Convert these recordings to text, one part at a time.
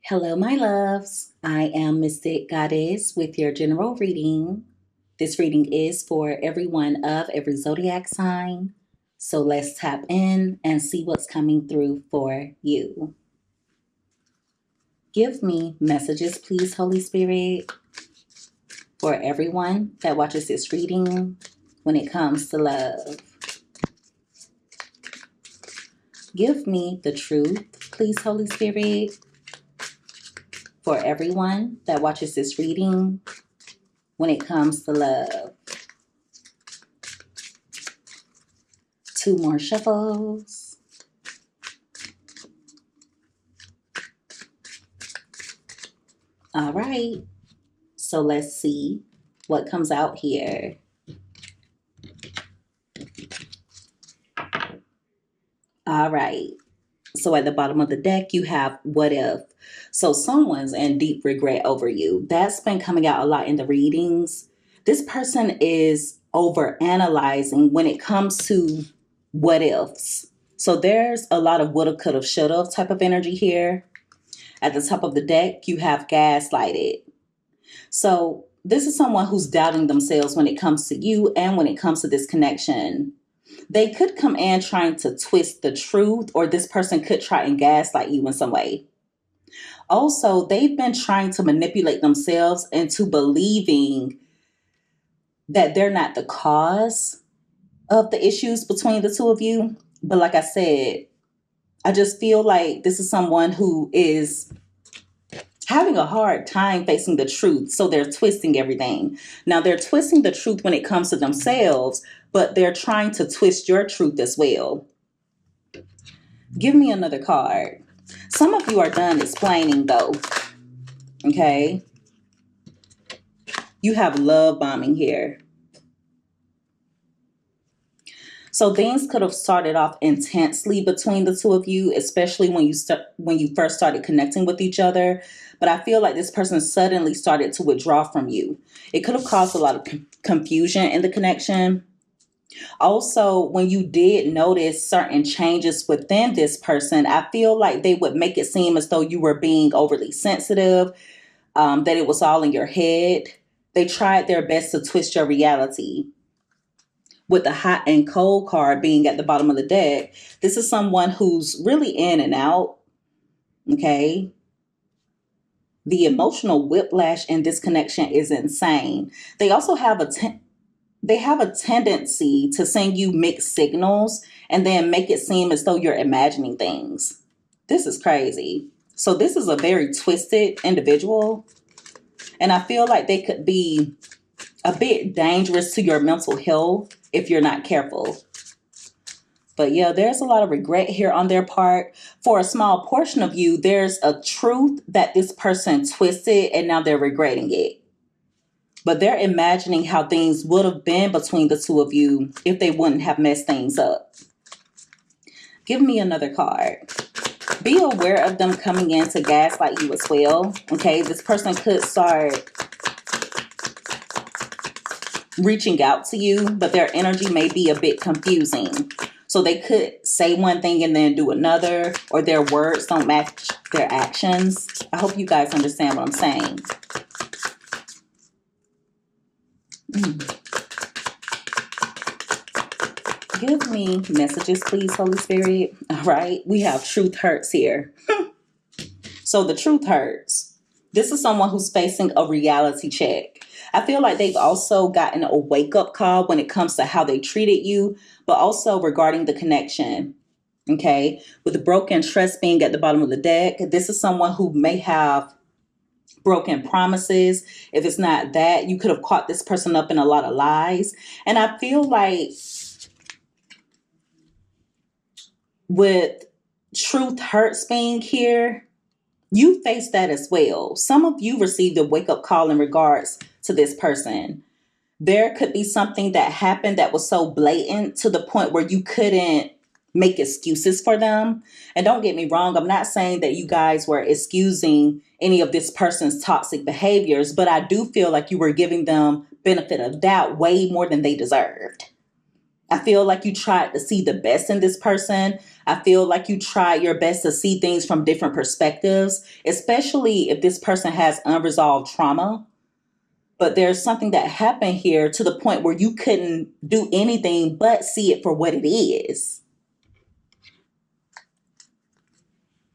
Hello, my loves. I am Mystic Goddess with your general reading. This reading is for everyone of every zodiac sign. So let's tap in and see what's coming through for you. Give me messages, please, Holy Spirit, for everyone that watches this reading when it comes to love. Give me the truth, please, Holy Spirit, for everyone that watches this reading when it comes to love. Two more shuffles. All right. So let's see what comes out here. All right. So at the bottom of the deck, you have what if. So someone's in deep regret over you. That's been coming out a lot in the readings. This person is over analyzing when it comes to what ifs. So there's a lot of woulda, coulda, shoulda type of energy here. At the top of the deck, you have gaslighted. So this is someone who's doubting themselves when it comes to you and when it comes to this connection. They could come in trying to twist the truth, or this person could try and gaslight you in some way. Also, they've been trying to manipulate themselves into believing that they're not the cause of the issues between the two of you. But like I said, I just feel like this is someone who is having a hard time facing the truth. So they're twisting everything. Now they're twisting the truth when it comes to themselves, but they're trying to twist your truth as well. Give me another card. Some of you are done explaining though. Okay. You have love bombing here. So things could have started off intensely between the two of you, especially when you first started connecting with each other. But I feel like this person suddenly started to withdraw from you. It could have caused a lot of confusion in the connection. Also, when you did notice certain changes within this person, I feel like they would make it seem as though you were being overly sensitive, that it was all in your head. They tried their best to twist your reality. With the hot and cold card being at the bottom of the deck, this is someone who's really in and out. Okay. The emotional whiplash in this connection is insane. They also have a tendency to send you mixed signals and then make it seem as though you're imagining things. This is crazy. So this is a very twisted individual. And I feel like they could be a bit dangerous to your mental health if you're not careful. But yeah, there's a lot of regret here on their part. For a small portion of you, there's a truth that this person twisted and now they're regretting it. But they're imagining how things would have been between the two of you if they wouldn't have messed things up. Give me another card. Be aware of them coming in to gaslight you as well. Okay, this person could start reaching out to you, but their energy may be a bit confusing. So they could say one thing and then do another, or their words don't match their actions. I hope you guys understand what I'm saying. Give me messages, please, Holy Spirit. All right, we have truth hurts here. So the truth hurts. This is someone who's facing a reality check. I feel like they've also gotten a wake-up call when it comes to how they treated you, but also regarding the connection. Okay, with the broken trust being at the bottom of the deck, this is someone who may have broken promises. If it's not that, you could have caught this person up in a lot of lies. And I feel like with truth hurts being here, you face that as well. Some of you received a wake-up call in regards to this person. There could be something that happened that was so blatant to the point where you couldn't make excuses for them. And don't get me wrong, I'm not saying that you guys were excusing any of this person's toxic behaviors, but I do feel like you were giving them benefit of doubt way more than they deserved. I feel like you tried to see the best in this person. I feel like you tried your best to see things from different perspectives, especially if this person has unresolved trauma. But there's something that happened here to the point where you couldn't do anything but see it for what it is.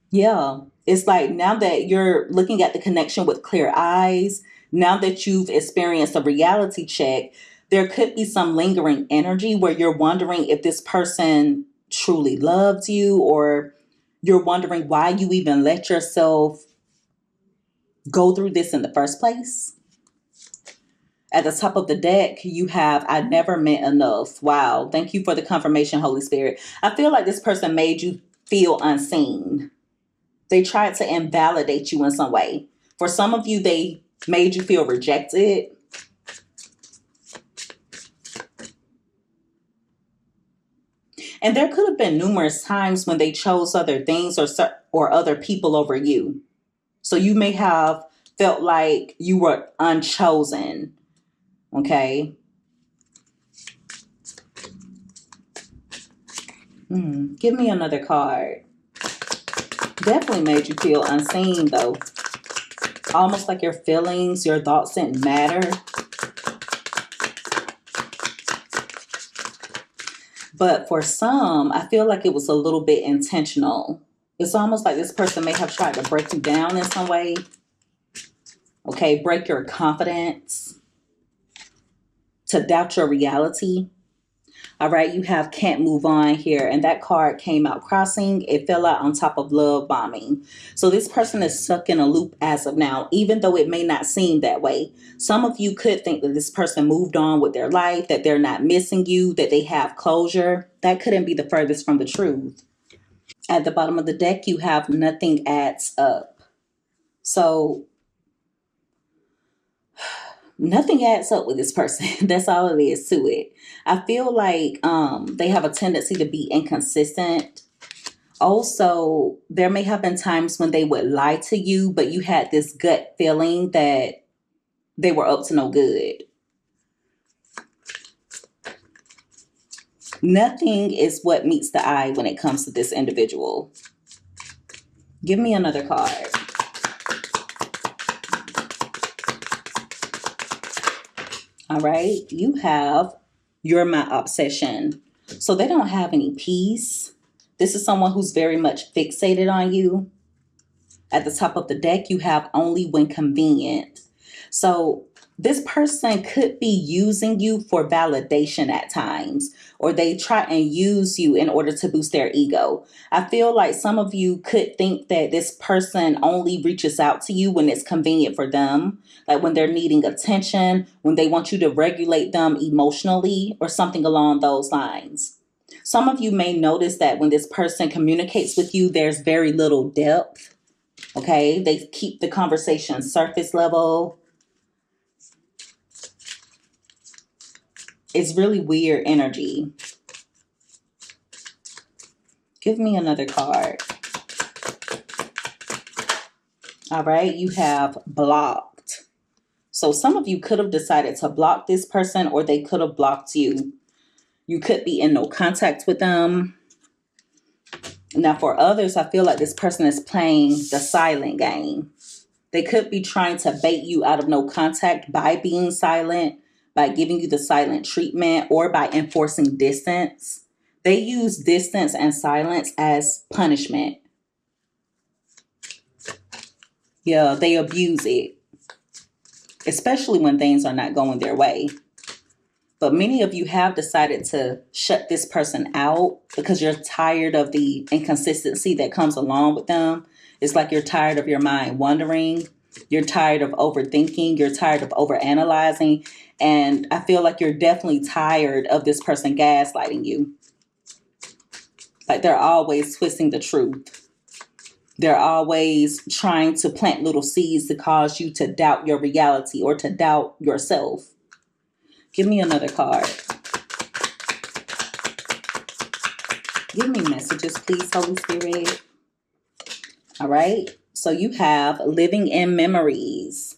Yeah. It's like now that you're looking at the connection with clear eyes, now that you've experienced a reality check, there could be some lingering energy where you're wondering if this person truly loves you, or you're wondering why you even let yourself go through this in the first place. At the top of the deck, you have I never meant enough. Wow. Thank you for the confirmation, Holy Spirit. I feel like this person made you feel unseen. They tried to invalidate you in some way. For some of you, they made you feel rejected. And there could have been numerous times when they chose other things or other people over you. So you may have felt like you were unchosen. Okay. Give me another card. Definitely made you feel unseen, though. Almost like your feelings, your thoughts didn't matter. But for some, I feel like it was a little bit intentional. It's almost like this person may have tried to break you down in some way. Okay, break your confidence, to doubt your reality. All right, you have can't move on here. And that card came out crossing. It fell out on top of love bombing. So this person is stuck in a loop as of now, even though it may not seem that way. Some of you could think that this person moved on with their life, that they're not missing you, that they have closure. That couldn't be the furthest from the truth. At the bottom of the deck, you have nothing adds up. So nothing adds up with this person. That's all it is to it. I feel like they have a tendency to be inconsistent. Also, there may have been times when they would lie to you, but you had this gut feeling that they were up to no good. Nothing is what meets the eye when it comes to this individual. Give me another card. All right, you have you're my obsession. So they don't have any peace. This is someone who's very much fixated on you. At the top of the deck, you have only when convenient. So this person could be using you for validation at times, or they try and use you in order to boost their ego. I feel like some of you could think that this person only reaches out to you when it's convenient for them, like when they're needing attention, when they want you to regulate them emotionally, or something along those lines. Some of you may notice that when this person communicates with you, there's very little depth. Okay, they keep the conversation surface level. It's really weird energy. Give me another card. All right, you have blocked. So some of you could have decided to block this person, or they could have blocked you. You could be in no contact with them. Now, for others, I feel like this person is playing the silent game. They could be trying to bait you out of no contact by being silent, by giving you the silent treatment, or by enforcing distance. They use distance and silence as punishment. Yeah, they abuse it, especially when things are not going their way. But many of you have decided to shut this person out because you're tired of the inconsistency that comes along with them. It's like you're tired of your mind wandering. You're tired of overthinking. You're tired of overanalyzing. And I feel like you're definitely tired of this person gaslighting you. Like they're always twisting the truth. They're always trying to plant little seeds to cause you to doubt your reality or to doubt yourself. Give me another card. Give me messages, please, Holy Spirit. All right. So you have living in memories.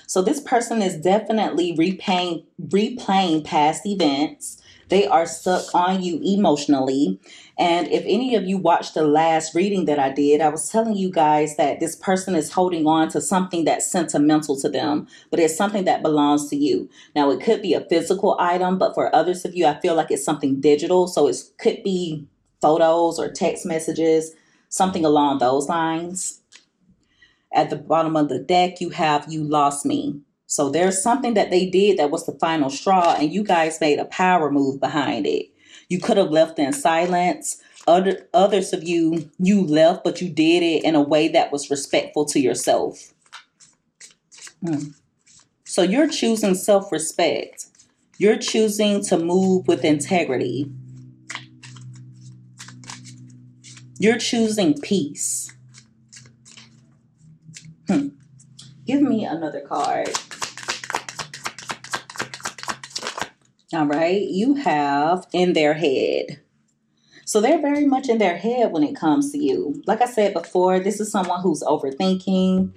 So this person is definitely replaying past events. They are stuck on you emotionally. And if any of you watched the last reading that I did, I was telling you guys that this person is holding on to something that's sentimental to them, but it's something that belongs to you. Now, it could be a physical item, but for others of you, I feel like it's something digital. So it could be photos or text messages, something along those lines. At the bottom of the deck, you have "You Lost Me." So there's something that they did that was the final straw, and you guys made a power move behind it. You could have left in silence. Others of you, you left, but you did it in a way that was respectful to yourself. So you're choosing self-respect. You're choosing to move with integrity. You're choosing peace. Give me another card. All right, you have "In Their Head." So they're very much in their head when it comes to you. Like I said before, this is someone who's overthinking.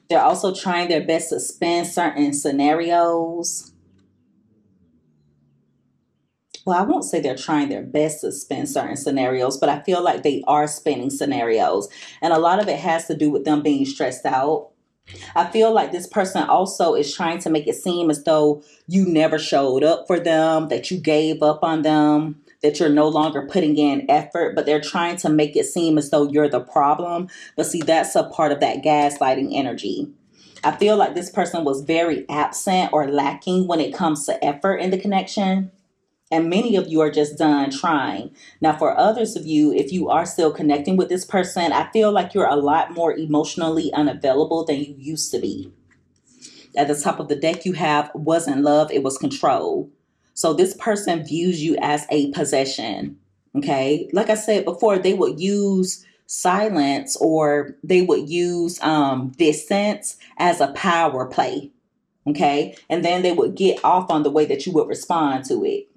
They're also trying their best to spin certain scenarios. Well, I won't say they're trying their best to spin certain scenarios, but I feel like they are spinning scenarios. And a lot of it has to do with them being stressed out. I feel like this person also is trying to make it seem as though you never showed up for them, that you gave up on them, that you're no longer putting in effort, but they're trying to make it seem as though you're the problem. But see, that's a part of that gaslighting energy. I feel like this person was very absent or lacking when it comes to effort in the connection. And many of you are just done trying. Now, for others of you, if you are still connecting with this person, I feel like you're a lot more emotionally unavailable than you used to be. At the top of the deck, you have "Wasn't love, it was control." So this person views you as a possession. Okay. Like I said before, they would use silence or they would use distance as a power play. Okay. And then they would get off on the way that you would respond to it.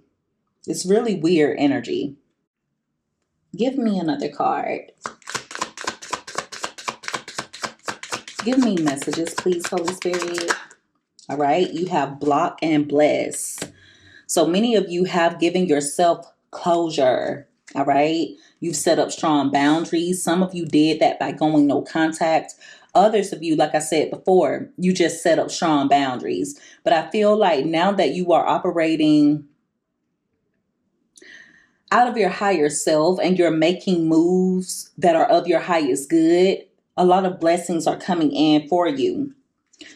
It's really weird energy. Give me another card. Give me messages, please, Holy Spirit. All right. You have "Block and Bless." So many of you have given yourself closure. All right. You've set up strong boundaries. Some of you did that by going no contact. Others of you, like I said before, you just set up strong boundaries. But I feel like now that you are operating out of your higher self and you're making moves that are of your highest good, a lot of blessings are coming in for you.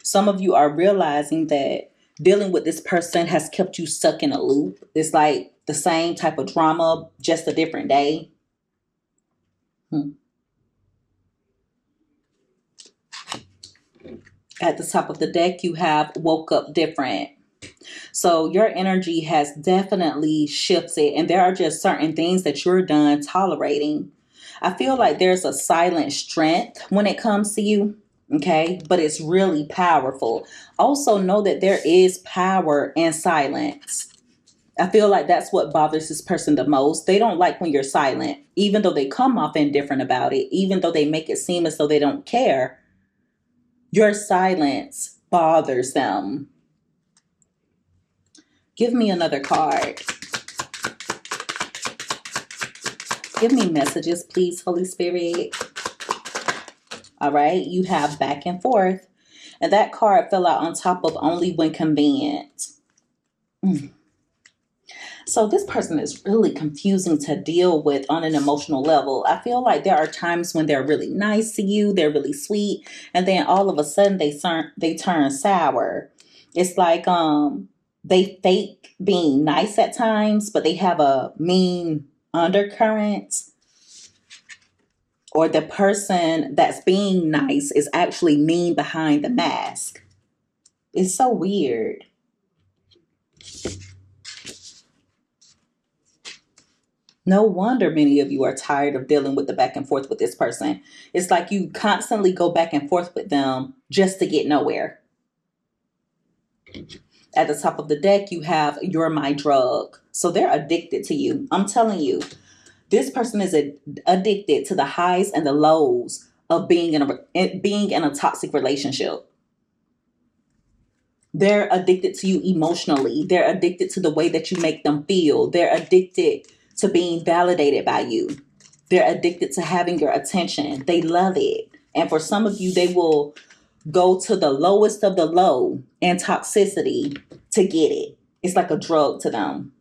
Some of you are realizing that dealing with this person has kept you stuck in a loop. It's like the same type of drama, just a different day. At the top of the deck, you have "Woke Up Different." So your energy has definitely shifted, and there are just certain things that you're done tolerating. I feel like there's a silent strength when it comes to you. Okay, but it's really powerful. Also, know that there is power in silence. I feel like that's what bothers this person the most. They don't like when you're silent, even though they come off indifferent about it, even though they make it seem as though they don't care. Your silence bothers them. Give me another card. Give me messages, please, Holy Spirit. All right, you have "Back and Forth." And that card fell out on top of "Only When Convenient." So this person is really confusing to deal with on an emotional level. I feel like there are times when they're really nice to you, they're really sweet, and then all of a sudden they turn sour. It's like they fake being nice at times, but they have a mean undercurrent. Or the person that's being nice is actually mean behind the mask. It's so weird. No wonder many of you are tired of dealing with the back and forth with this person. It's like you constantly go back and forth with them just to get nowhere. At the top of the deck, you have "You're My Drug." So they're addicted to you. I'm telling you, this person is addicted to the highs and the lows of being in a toxic relationship. They're addicted to you emotionally. They're addicted to the way that you make them feel. They're addicted to being validated by you. They're addicted to having your attention. They love it. And for some of you, they will go to the lowest of the low in toxicity to get it. It's like a drug to them.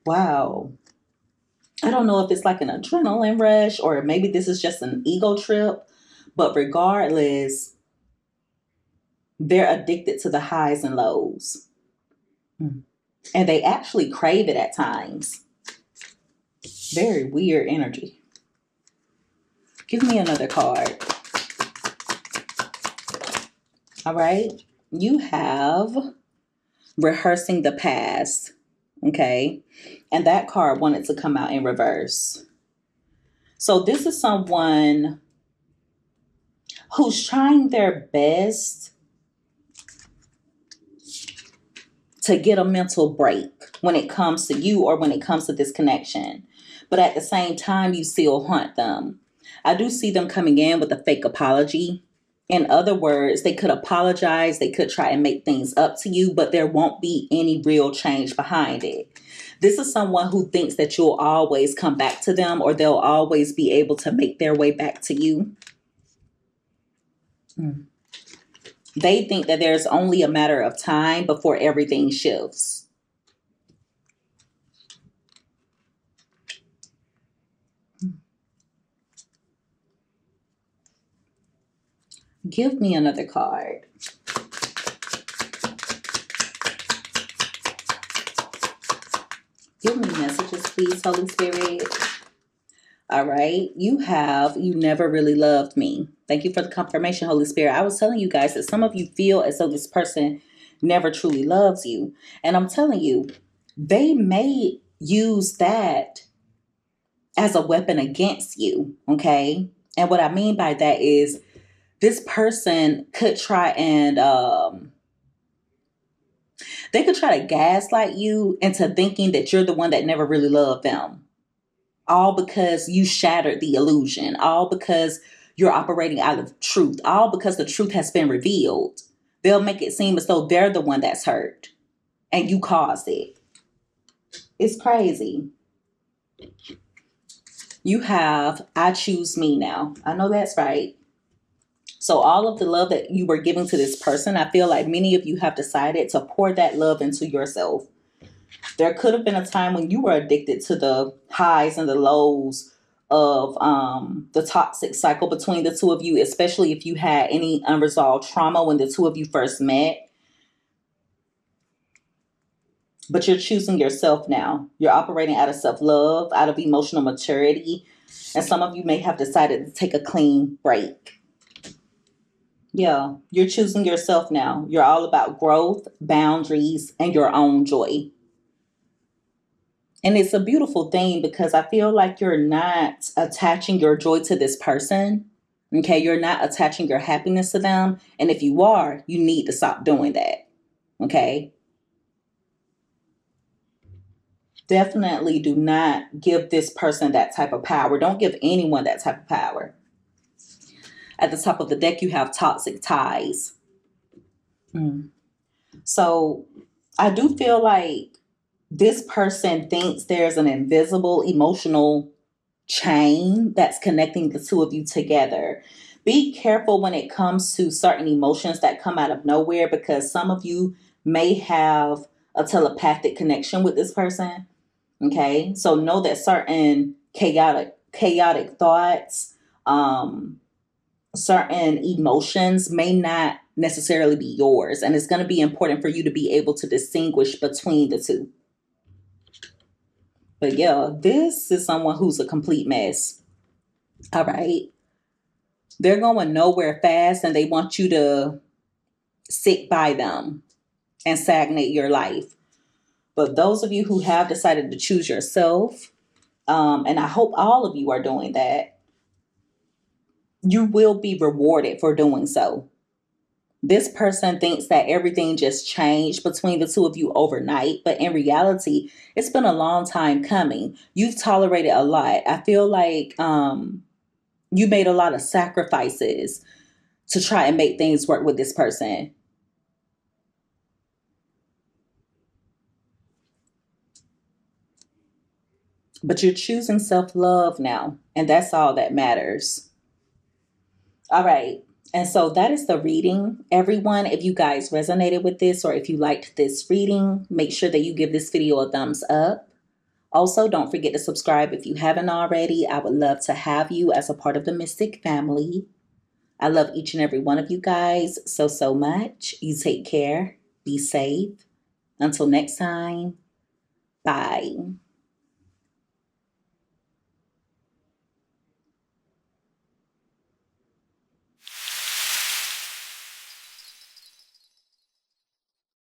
Wow. I don't know if it's like an adrenaline rush or maybe this is just an ego trip, but regardless, they're addicted to the highs and lows. And they actually crave it at times. Very weird energy. Give me another card. All right. You have rehearsing the past. Okay. And that card wanted to come out in reverse. So this is someone who's trying their best to get a mental break when it comes to you or when it comes to this connection. But at the same time, you still haunt them. I do see them coming in with a fake apology. In other words, they could apologize. They could try and make things up to you, but there won't be any real change behind it. This is someone who thinks that you'll always come back to them or they'll always be able to make their way back to you. They think that there's only a matter of time before everything shifts. Give me another card. Give me messages, please, Holy Spirit. All right. You never really loved me. Thank you for the confirmation, Holy Spirit. I was telling you guys that some of you feel as though this person never truly loves you. And I'm telling you, they may use that as a weapon against you. Okay. And what I mean by that is this person could try and, they could try to gaslight you into thinking that you're the one that never really loved them. All because you shattered the illusion. All because you're operating out of truth. All because the truth has been revealed. They'll make it seem as though they're the one that's hurt. And you caused it. It's crazy. You have, I choose me now. I know that's right. So all of the love that you were giving to this person, I feel like many of you have decided to pour that love into yourself. There could have been a time when you were addicted to the highs and the lows of the toxic cycle between the two of you, especially if you had any unresolved trauma when the two of you first met. But you're choosing yourself now. You're operating out of self-love, out of emotional maturity. And some of you may have decided to take a clean break. Yeah, you're choosing yourself now. You're all about growth, boundaries, and your own joy. And it's a beautiful thing because I feel like you're not attaching your joy to this person. Okay, you're not attaching your happiness to them. And if you are, you need to stop doing that. Okay. Definitely do not give this person that type of power. Don't give anyone that type of power. At the top of the deck, you have toxic ties. So I do feel like this person thinks there's an invisible emotional chain that's connecting the two of you together. Be careful when it comes to certain emotions that come out of nowhere because some of you may have a telepathic connection with this person. Okay, so know that certain chaotic thoughts, certain emotions may not necessarily be yours. And it's going to be important for you to be able to distinguish between the two. But yeah, this is someone who's a complete mess. All right. They're going nowhere fast and they want you to sit by them and stagnate your life. But those of you who have decided to choose yourself, and I hope all of you are doing that, you will be rewarded for doing so. This person thinks that everything just changed between the two of you overnight, but in reality, it's been a long time coming. You've tolerated a lot. I feel like you made a lot of sacrifices to try and make things work with this person. But you're choosing self-love now, and that's all that matters. All right. And so that is the reading. Everyone, if you guys resonated with this or if you liked this reading, make sure that you give this video a thumbs up. Also, don't forget to subscribe if you haven't already. I would love to have you as a part of the Mystic family. I love each and every one of you guys so much. You take care. Be safe. Until next time, bye.